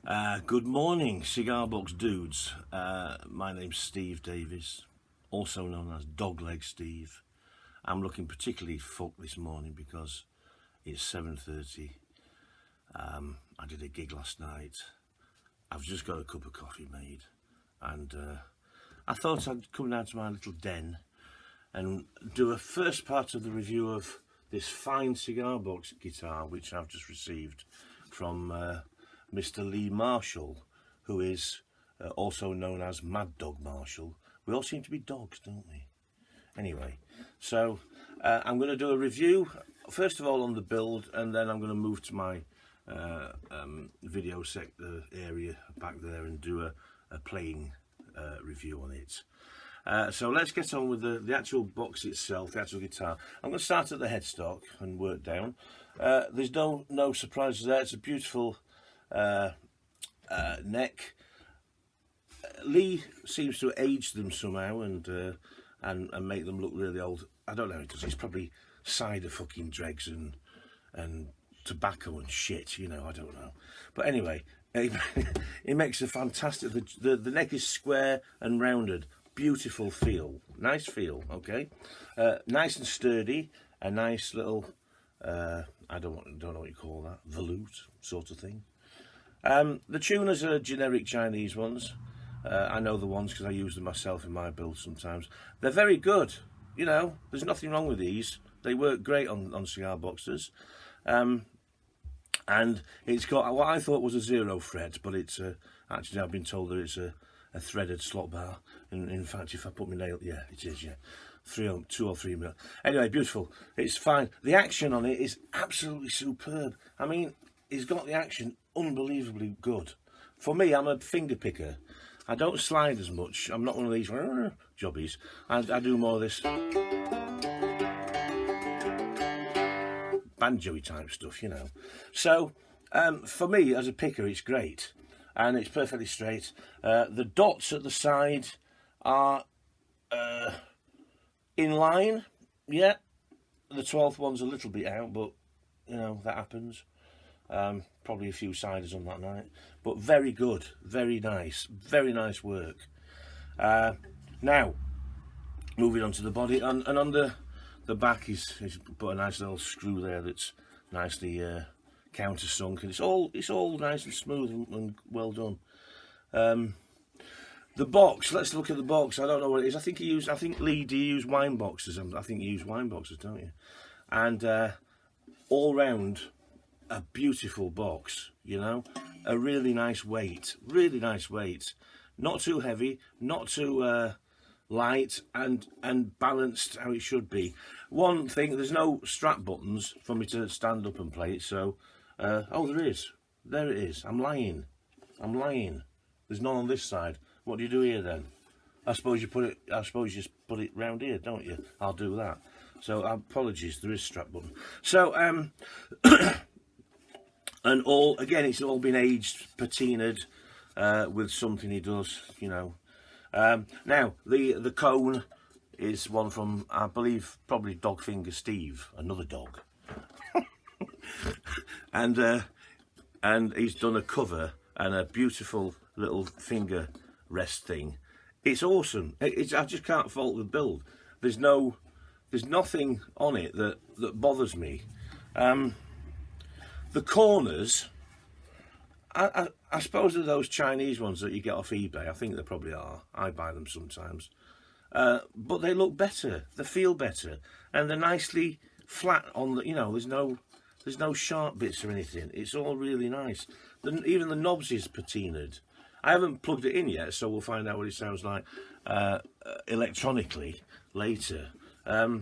Good morning, Cigar Box dudes. My name's Steve Davies, also known as Dogleg Steve. I'm looking particularly fucked this morning because it's 7:30. I did a gig last night. I've just got a cup of coffee made, and I thought I'd come down to my little den and do a first part of the review of this fine Cigar Box guitar which I've just received from Mr. Lee Marshall, who is also known as Mad Dog Marshall. We all seem to be dogs, don't we? Anyway, so I'm going to do a review, first of all on the build, and then I'm going to move to my video sector area back there and do a playing review on it. So let's get on with the actual box itself, the actual guitar. I'm going to start at the headstock and work down. There's no surprises there. It's a beautiful neck. Lee seems to age them somehow and make them look really old. I don't know, because he's probably cider fucking dregs and tobacco and shit, you know, I don't know. But anyway, it makes a fantastic, the neck is square and rounded. Beautiful feel, nice feel, okay? Nice and sturdy, a nice little, I don't know what you call that, volute sort of thing. The tuners are generic Chinese ones. I know the ones because I use them myself in my build sometimes. They're very good, you know, there's nothing wrong with these. They work great on cigar boxes. And it's got what I thought was a 0 fret, but it's actually I've been told that it's a threaded slot bar. In fact, if I put my nail, yeah, it is, yeah. 2 or 3 mil. Anyway, beautiful. It's fine. The action on it is absolutely superb. I mean, he's got the action unbelievably good. For me, I'm a finger picker. I don't slide as much. I'm not one of these jobbies. I do more of this banjo-y type stuff, you know. So, for me, as a picker, it's great. And it's perfectly straight. The dots at the side are in line. Yeah, the 12th one's a little bit out, but, you know, that happens. Probably a few siders on that night, but very good, very nice work. Now, moving on to the body, and on the back is put a nice little screw there that's nicely countersunk, and it's all nice and smooth and well done. The box, let's look at the box. I don't know what it is. I think Lee, do you use wine boxes? I think you use wine boxes, don't you? And all round, a beautiful box, you know, a really nice weight, not too heavy, not too light, and balanced how it should be. One thing, there's no strap buttons for me to stand up and play it, so oh, there it is. I'm lying, there's none on this side. What do you do here then? I suppose you just put it round here, don't you? I'll do that. So apologies, there is strap button. So and it's all been aged, patinaed with something he does, you know. Now the cone is one from, I believe, probably Dogfinger Steve, another dog. and he's done a cover and a beautiful little finger rest thing. It's awesome. I just can't fault the build. There's nothing on it that bothers me. The corners, I suppose they're those Chinese ones that you get off eBay. I think they probably are. I buy them sometimes. But they look better. They feel better. And they're nicely flat on the, you know, there's no sharp bits or anything. It's all really nice. Even the knobs is patinaed. I haven't plugged it in yet, so we'll find out what it sounds like electronically later. I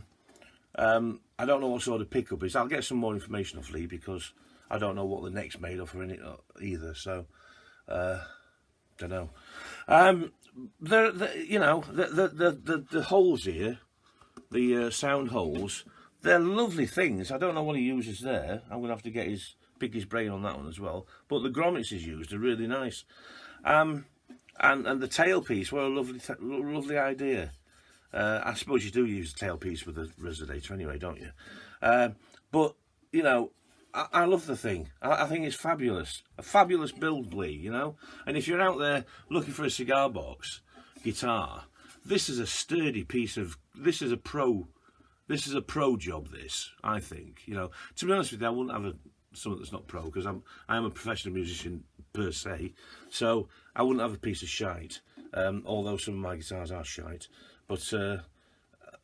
don't know what sort of pickup it is. I'll get some more information off Lee because I don't know what the neck's made of or any either. So, don't know. You know, the holes here, the sound holes, they're lovely things. I don't know what he uses there. I'm gonna have to pick his brain on that one as well. But the grommets he's used are really nice. And the tailpiece, what a lovely idea. I suppose you do use the tailpiece with a resonator anyway, don't you? But you know, I love the thing. I think it's fabulous. A fabulous build, Lee, you know. And if you're out there looking for a cigar box guitar, this is a sturdy piece of. This is a pro job. This, I think, you know. To be honest with you, I wouldn't have something that's not pro, because I am a professional musician per se. So I wouldn't have a piece of shite. Although some of my guitars are shite, but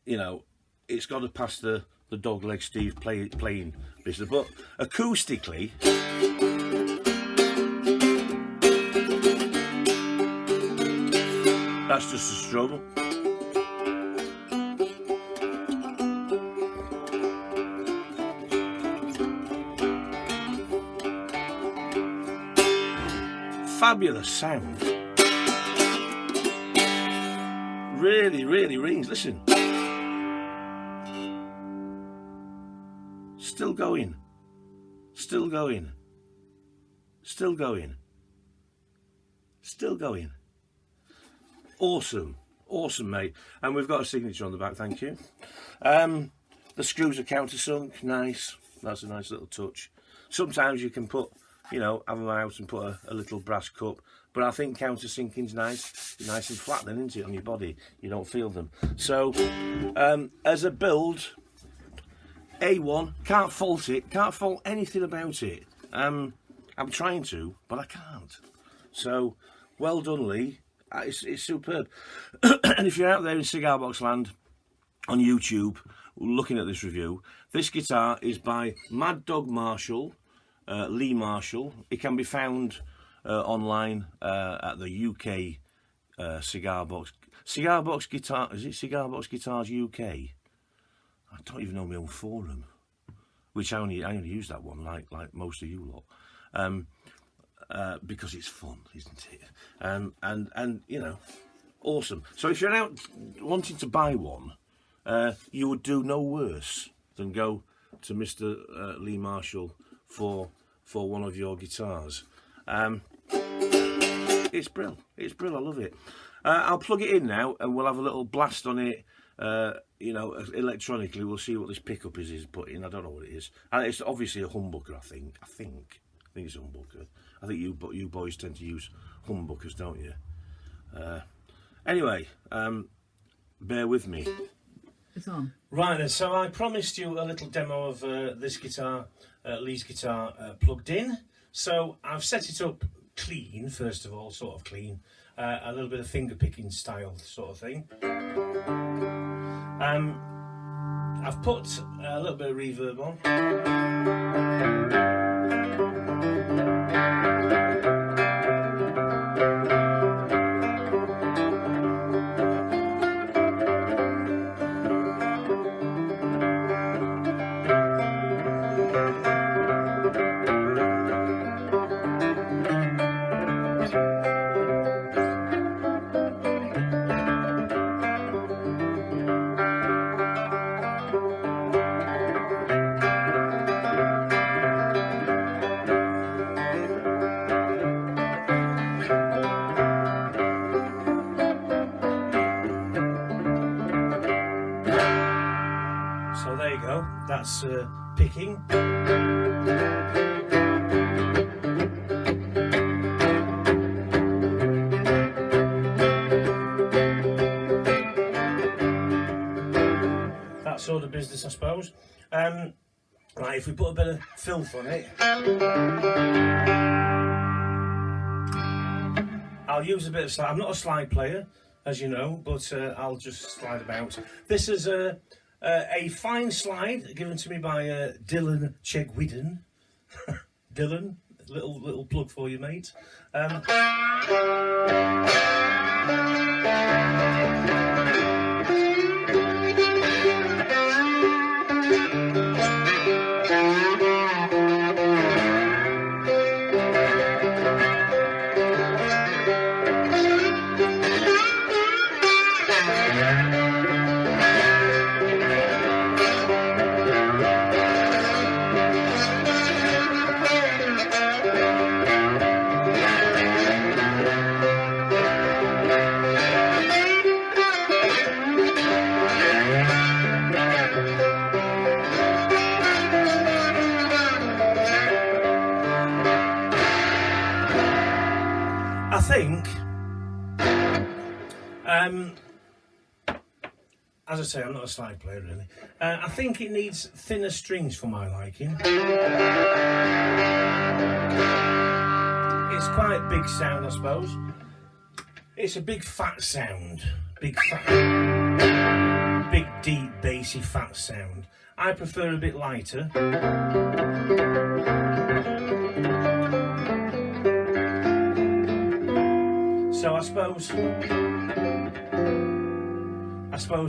you know, it's got to pass the Dogleg Steve playing business. But acoustically, that's just a struggle. Fabulous sound. Really, really rings. Listen. Still going. Still going. Still going. Still going. Awesome. Awesome, mate. And we've got a signature on the back, thank you. The screws are countersunk. Nice. That's a nice little touch. Sometimes you can put, you know, have them out and put a little brass cup. But I think countersinking's nice and flat then, isn't it, on your body? You don't feel them. So, as a build, A1, can't fault it, can't fault anything about it. I'm trying to, but I can't. So, well done, Lee. It's superb. And if you're out there in cigar box land on YouTube looking at this review, this guitar is by Mad Dog Marshall, Lee Marshall. It can be found online at the UK cigar box guitar. Is it Cigar Box Guitars UK? I don't even know my own forum, which I only use that one, like most of you lot, because it's fun, isn't it? And you know, awesome. So if you're out wanting to buy one, you would do no worse than go to Mr. Lee Marshall for one of your guitars. It's brill. It's brill. I love it. I'll plug it in now, and we'll have a little blast on it. You know, electronically, we'll see what this pickup is put in. I don't know what it is. And it's obviously a humbucker. I think it's a humbucker. I think you boys tend to use humbuckers, don't you? Anyway, bear with me. It's on. Right then, so I promised you a little demo of this guitar, Lee's guitar, plugged in. So I've set it up clean, first of all, sort of clean, a little bit of finger picking style sort of thing. I've put a little bit of reverb on. So there you go, that's picking. That sort of business, I suppose. Right, if we put a bit of filth on it, I'll use a bit of slide. I'm not a slide player, as you know, but I'll just slide about. This is a fine slide given to me by Dylan Chegwidden. Dylan, little plug for you, mate. think, as I say, I'm not a slide player really. I think it needs thinner strings for my liking. It's quite a big sound, I suppose. It's a big fat sound. Big deep bassy fat sound. I prefer a bit lighter. So I suppose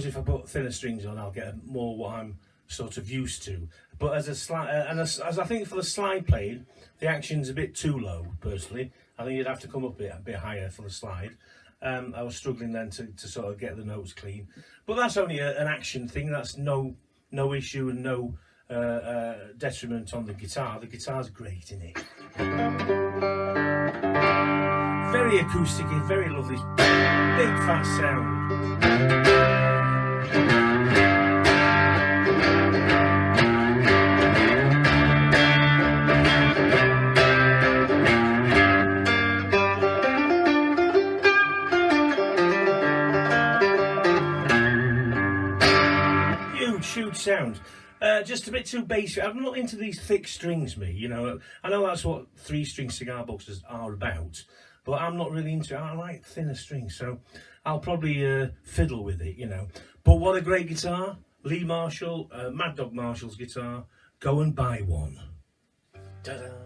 if I put thinner strings on, I'll get more what I'm sort of used to. But as a slide, as I think for the slide playing, the action's a bit too low. Personally, I think you'd have to come up a bit higher for the slide. I was struggling then to sort of get the notes clean, but that's only an action thing. That's no issue and no detriment on the guitar. The guitar's great in it. Very acoustic, very lovely, big fat sound. Huge sound. Just a bit too basic. I'm not into these thick strings, me. You know, I know that's what 3-string cigar boxes are about, but I'm not really into it. I like thinner strings, so I'll probably fiddle with it, you know. But what a great guitar. Lee Marshall, Mad Dog Marshall's guitar. Go and buy one. Ta-da!